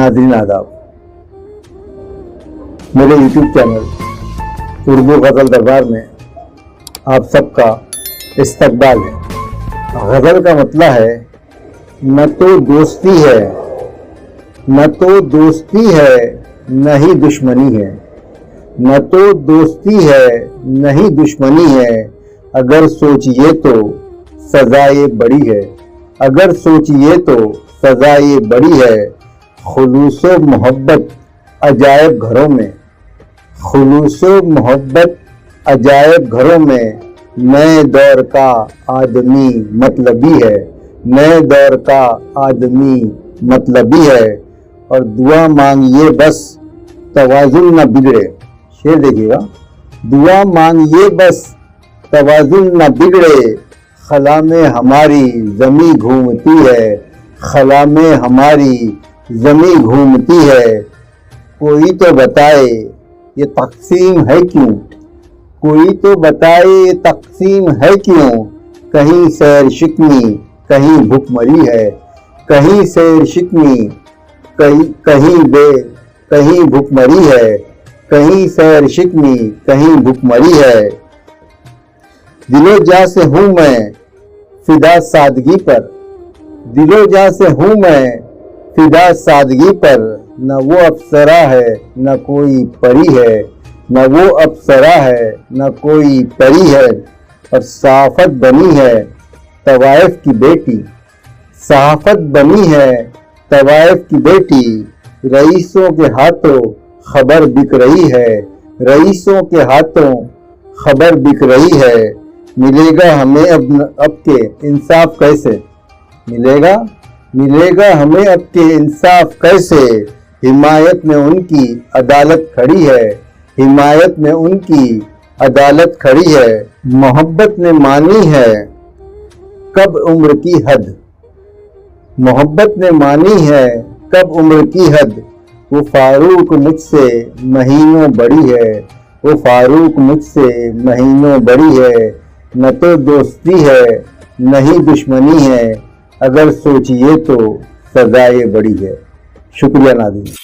ناظرین آداب، میرے یوٹیوب چینل اردو غزل دربار میں آپ سب کا استقبال ہے۔ غزل کا مطلب ہے نہ تو دوستی ہے، نہ تو دوستی ہے نہ ہی دشمنی ہے، نہ تو دوستی ہے نہ ہی دشمنی ہے، اگر سوچیے تو سزائے بڑی ہے، اگر سوچیے تو سزائے بڑی ہے۔ خلوص و محبت عجائب گھروں میں، خلوص و محبت عجائب گھروں میں، نئے دور کا آدمی مطلبی ہے، نئے دور کا آدمی مطلبی ہے۔ اور دعا مانگیے بس توازن نہ بگڑے، شعر دیکھیے گا، دعا مانگیے بس توازن نہ بگڑے، خلا میں ہماری زمیں گھومتی ہے، خلا میں ہماری زمیں گھومتی ہے۔ کوئی تو بتائے یہ تقسیم ہے کیوں، کوئی تو بتائے یہ تقسیم ہے کیوں، کہیں سیر شکنی کہیں بھوک مری ہے، کہیں سیر شکنی کہیں بھوک مری ہے، کہیں سیر شکنی کہیں بھوک مری ہے۔ دل و جاں سے ہوں میں فدا سادگی پر، دل و جاں سے ہوں میں فدا سادگی پر، نہ وہ افسرا ہے نہ کوئی پری ہے، نہ وہ افسرا ہے نہ کوئی پری ہے۔ اور صحافت بنی ہے طوائف کی بیٹی، صحافت بنی ہے طوائف کی بیٹی، رئیسوں کے ہاتھوں خبر بک رہی ہے، رئیسوں کے ہاتھوں خبر بک رہی ہے۔ ملے گا ہمیں اب کے انصاف کیسے، ملے گا ہمیں اب کے انصاف کیسے، حمایت میں ان کی عدالت کھڑی ہے، حمایت میں ان کی عدالت کھڑی ہے۔ محبت نے مانی ہے کب عمر کی حد، محبت نے مانی ہے کب عمر کی حد، وہ فاروق مجھ سے مہینوں بڑی ہے، وہ فاروق مجھ سے مہینوں بڑی ہے، نہ تو دوستی ہے نہ ہی دشمنی ہے، اگر سوچیے تو سزائے بڑی ہے۔ شکریہ ناظرین۔